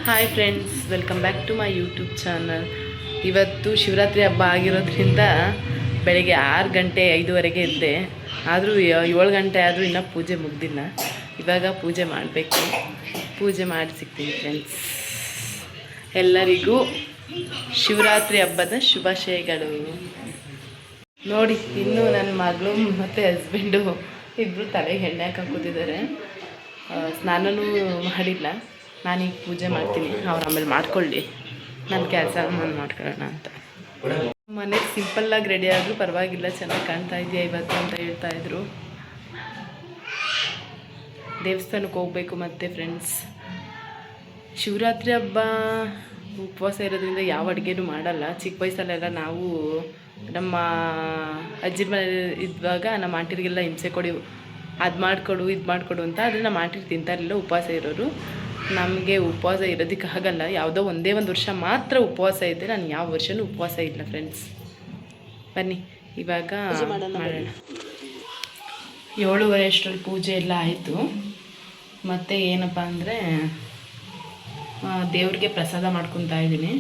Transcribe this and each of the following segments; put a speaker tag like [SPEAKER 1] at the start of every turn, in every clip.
[SPEAKER 1] Hi friends, welcome back to my YouTube channel. ಇವತ್ತು ಶಿವರಾತ್ರಿ ಹಬ್ಬ ಆಗಿರೋದ್ರಿಂದ ಬೆಳಗ್ಗೆ 6 ಗಂಟೆ 5:15 ಇದ್ದೆ. ಆದರೂ 7 ಗಂಟೆ ಆದರೂ ಇನ್ನೂ ಪೂಜೆ ಮುಗ್ದಿಲ್ಲ. ಇವಾಗ ಪೂಜೆ ಮಾಡಬೇಕು. ಪೂಜೆ ಮಾಡಿ ಸಿಗ್ತೀನಿ ಫ್ರೆಂಡ್ಸ್. ಎಲ್ಲರಿಗೂ ಶಿವರಾತ್ರಿ ಹಬ್ಬದ ಶುಭಾಶಯಗಳು. ನೋಡಿ, ಇನ್ನೂ ನನ್ನ ಮಗಳು ಮತ್ತು ಹಸ್ಬೆಂಡು ಇಬ್ಬರು ತಲೆಗೆ ಎಣ್ಣೆ ಹಾಕಿದ್ದಾರೆ. ಸ್ನಾನನೂ ಮಾಡಿಲ್ಲ. ನಾನೀಗ ಪೂಜೆ ಮಾಡ್ತೀನಿ, ಅವ್ರು ಆಮೇಲೆ ಮಾಡ್ಕೊಳ್ಳಿ, ನನ್ನ ಕೆಲಸ ನಾನು ಮಾಡ್ಕೊಳ್ಳೋಣ ಅಂತ. ಮನೆಗೆ ಸಿಂಪಲ್ಲಾಗಿ ರೆಡಿ ಆದರೂ ಪರವಾಗಿಲ್ಲ, ಚೆನ್ನಾಗಿ ಕಾಣ್ತಾ ಇದೆಯಾ ಇವತ್ತು ಅಂತ ಹೇಳ್ತಾಯಿದ್ರು. ದೇವಸ್ಥಾನಕ್ಕೆ ಹೋಗಬೇಕು. ಮತ್ತು ಫ್ರೆಂಡ್ಸ್, ಶಿವರಾತ್ರಿ ಹಬ್ಬ ಉಪವಾಸ ಇರೋದ್ರಿಂದ ಯಾವ ಅಡುಗೆನೂ ಮಾಡಲ್ಲ. ಚಿಕ್ಕ ವಯಸ್ಸಲ್ಲೆಲ್ಲ ನಾವು ನಮ್ಮ ಅಜ್ಜಿ ಮನೆ ಇದ್ದಾಗ ನಮ್ಮ ಆಂಟಿರಿಗೆಲ್ಲ ಹಿಂಸೆ ಕೊಡಿ, ಅದು ಮಾಡಿಕೊಡು ಇದು ಮಾಡಿಕೊಡು ಅಂತ. ಆದರೆ ನಮ್ಮ ಆಂಟಿರು ತಿಂತಾರಿಲ್ಲ, ಉಪವಾಸ ಇರೋರು. ನಮಗೆ ಉಪವಾಸ ಇರೋದಕ್ಕೆ ಆಗಲ್ಲ. ಯಾವುದೋ ಒಂದೇ ಒಂದು ವರ್ಷ ಮಾತ್ರ ಉಪವಾಸ ಇದ್ದೆ. ನಾನು ಯಾವ ವರ್ಷವೂ ಉಪವಾಸ ಇಲ್ಲ ಫ್ರೆಂಡ್ಸ್. ಬನ್ನಿ ಇವಾಗ ಮಾಡೋಣ. 7:30 ಅಷ್ಟರಲ್ಲಿ ಪೂಜೆ ಎಲ್ಲ ಆಯಿತು. ಮತ್ತು ಏನಪ್ಪ ಅಂದರೆ ದೇವ್ರಿಗೆ ಪ್ರಸಾದ ಮಾಡ್ಕೊತಾ ಇದ್ದೀನಿ.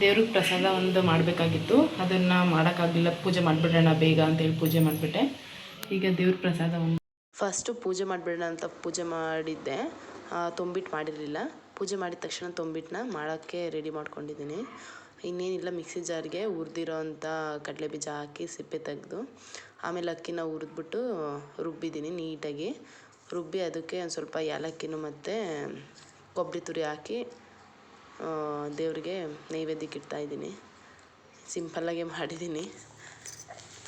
[SPEAKER 1] ದೇವ್ರಿಗೆ ಪ್ರಸಾದ ಒಂದು ಮಾಡಬೇಕಾಗಿತ್ತು, ಅದನ್ನು ಮಾಡೋಕ್ಕಾಗಲಿಲ್ಲ. ಪೂಜೆ ಮಾಡಿಬಿಡೋಣ ಬೇಗ ಅಂತೇಳಿ ಪೂಜೆ ಮಾಡಿಬಿಟ್ಟೆ. ಈಗ ದೇವ್ರ ಪ್ರಸಾದ ಒಂದು ಫಸ್ಟು ಪೂಜೆ ಮಾಡಿಬಿಡೋಣ ಅಂತ ಪೂಜೆ ಮಾಡಿದ್ದೆ. ತೊಂಬಿಟ್ಟು ಮಾಡಿರಲಿಲ್ಲ. ಪೂಜೆ ಮಾಡಿದ ತಕ್ಷಣ ತೊಂಬಿಟ್ಟನ್ನ ಮಾಡೋಕ್ಕೆ ರೆಡಿ ಮಾಡ್ಕೊಂಡಿದ್ದೀನಿ. ಇನ್ನೇನಿಲ್ಲ, ಮಿಕ್ಸಿ ಜಾರ್ಗೆ ಹುರಿದಿರೋ ಅಂಥ ಕಡಲೆ ಬೀಜ ಹಾಕಿ ಸಿಪ್ಪೆ ತೆಗೆದು ಆಮೇಲೆ ಅಕ್ಕಿನ ಹುರಿದ್ಬಿಟ್ಟು ರುಬ್ಬಿದ್ದೀನಿ ನೀಟಾಗಿ. ರುಬ್ಬಿ ಅದಕ್ಕೆ ಒಂದು ಸ್ವಲ್ಪ ಏಲಕ್ಕಿನೂ ಮತ್ತು ಕೊಬ್ಬರಿ ತುರಿ ಹಾಕಿ ದೇವರಿಗೆ ನೈವೇದ್ಯಕ್ಕೆ ಇಡ್ತಾಯಿದ್ದೀನಿ. ಸಿಂಪಲ್ಲಾಗೆ ಮಾಡಿದ್ದೀನಿ,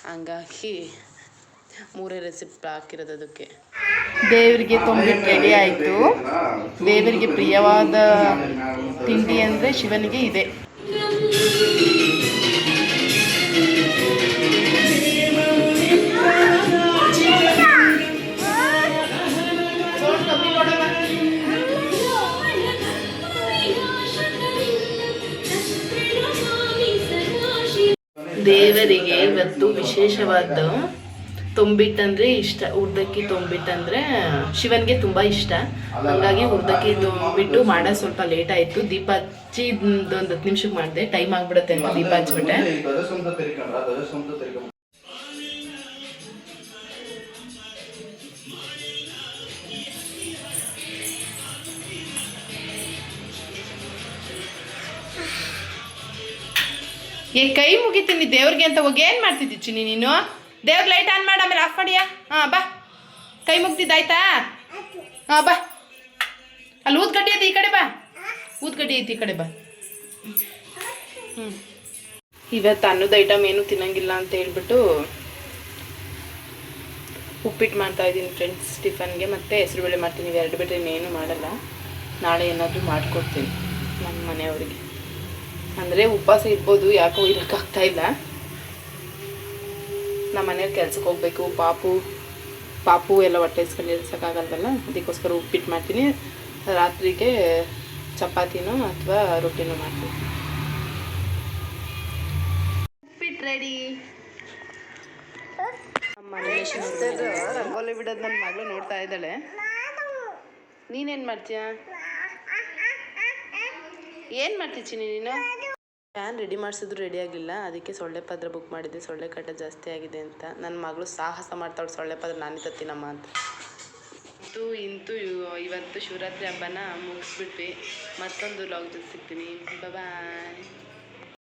[SPEAKER 1] ಹಂಗಾಗಿ 3 ರೆಸಿಪಿ ಹಾಕಿರೋದು ಅದಕ್ಕೆ. ದೇವರಿಗೆ ತೊಂಬಿಟ್ಟು ರೆಡಿ ಆಯಿತು. ದೇವರಿಗೆ ಪ್ರಿಯವಾದ ತಿಂಡಿ ಅಂದರೆ ಶಿವನಿಗೆ ಇದೆ. ದೇವರಿಗೆ ಇವತ್ತು ವಿಶೇಷವಾದ ತೊಂಬಿಟ್ಟಂದರೆ ಇಷ್ಟ. ಉರ್ದಕ್ಕಿ ತೊಂಬಿಟ್ಟಂದರೆ ಶಿವನಿಗೆ ತುಂಬ ಇಷ್ಟ. ಹಾಗಾಗಿ ಉರ್ದಕ್ಕಿ ತೊಂಬಿಟ್ಟು ಮಾಡೋದು ಸ್ವಲ್ಪ ಲೇಟ್ ಆಯಿತು. ದೀಪ ಹಚ್ಚಿ ಒಂದು 10 ನಿಮಿಷಕ್ಕೆ ಮಾಡಿದೆ. ಟೈಮ್ ಆಗಿಬಿಡುತ್ತೆ ಅಂತ ದೀಪ ಹಚ್ಬಿಟ್ಟೆ. ಕೈ ಮುಗಿತೀನಿ ದೇವ್ರಿಗೆ ಅಂತ ಹೋಗಿ ಏನು ಮಾಡ್ತಿದ್ದಿ ಚಿನ್ನಿ ನೀನು? ದೇವ್ರ ಲೈಟ್ ಆನ್ ಮಾಡಿ ಆಮೇಲೆ ಆಫ್ ಮಾಡಿಯಾ? ಹಾಂ ಬಾ, ಕೈ ಮುಗ್ದಿದ್ದಾಯ್ತಾ? ಹಾಂ ಬಾ, ಅಲ್ಲಿ ಊದ್ಕಡ್ಡಿ ಐತಿ, ಈ ಕಡೆ ಬಾ. ಊದ್ಕಡ್ಡಿ ಐತಿ, ಈ ಕಡೆ ಬಾ. ಇವತ್ತು ಅನ್ನದ ಐಟಮ್ ಏನು ತಿನ್ನಂಗಿಲ್ಲ ಅಂತ ಹೇಳ್ಬಿಟ್ಟು ಉಪ್ಪಿಟ್ಟು ಮಾಡ್ತಾಯಿದ್ದೀನಿ ಫ್ರೆಂಡ್ಸ್ ಟಿಫನ್ಗೆ. ಮತ್ತು ಹೆಸರುಬೇಳೆ ಮಾಡ್ತೀನಿ. ಇವೆರಡು ಬಿಟ್ಟರೆ ಇನ್ನೇನು ಮಾಡಲ್ಲ. ನಾಳೆ ಏನಾದರೂ ಮಾಡಿಕೊಡ್ತೀನಿ ನಮ್ಮ ಮನೆಯವ್ರಿಗೆ. ಅಂದರೆ ಉಪವಾಸ ಇರ್ಬೋದು, ಯಾಕೋ ಇರೋಕ್ಕಾಗ್ತಾಯಿಲ್ಲ. ನಮ್ಮ ಮನೆಯವ್ರು ಕೆಲ್ಸಕ್ಕೆ ಹೋಗಬೇಕು. ಪಾಪು ಎಲ್ಲ ಹೊಟ್ಟೆ ಇಸ್ಕೊಂಡು ಇರ್ಸೋಕ್ಕಾಗಲ್ವಲ್ಲ, ಅದಕ್ಕೋಸ್ಕರ ಉಪ್ಪಿಟ್ಟು ಮಾಡ್ತೀನಿ. ರಾತ್ರಿಗೆ ಚಪಾತಿನೋ ಅಥವಾ ರೊಟ್ಟಿನೋ ಮಾಡ್ತೀನಿ. ಉಪ್ಪಿಟ್ಟು ರೆಡಿ. ನಮ್ಮ ಮನೆ ರಂಗೋಲಿ ಬಿಡೋದು ನನ್ನ ಮಗಳು ನೋಡ್ತಾ ಇದ್ದಾಳೆ. ನೀನೇನು ಮಾಡ್ತೀಯ? ಏನು ಮಾಡ್ತೀವಿ ನೀನು? ಫ್ಯಾನ್ ರೆಡಿ ಮಾಡಿಸಿದ್ರು ರೆಡಿ ಆಗಲಿಲ್ಲ. ಅದಕ್ಕೆ ಸೊಳ್ಳೆ ಪದ್ರ ಬುಕ್ ಮಾಡಿದ್ದೆ. ಸೊಳ್ಳೆ ಕಾಟ ಜಾಸ್ತಿ ಆಗಿದೆ ಅಂತ. ನನ್ನ ಮಗಳು ಸಾಹಸ ಮಾಡ್ತಾಳೆ, ಸೊಳ್ಳೆ ಪದ್ರ ನಾನೇ ತತ್ತೀನಮ್ಮ ಅಂತ. ಇವತ್ತು ಶಿವರಾತ್ರಿ ಹಬ್ಬನ ಮುಗಿಸ್ಬಿಟ್ವಿ. ಮತ್ತೊಂದು ವ್ಲಾಗ್ ಜೊತೆ ಸಿಗ್ತೀನಿ. ಬಾಯ್.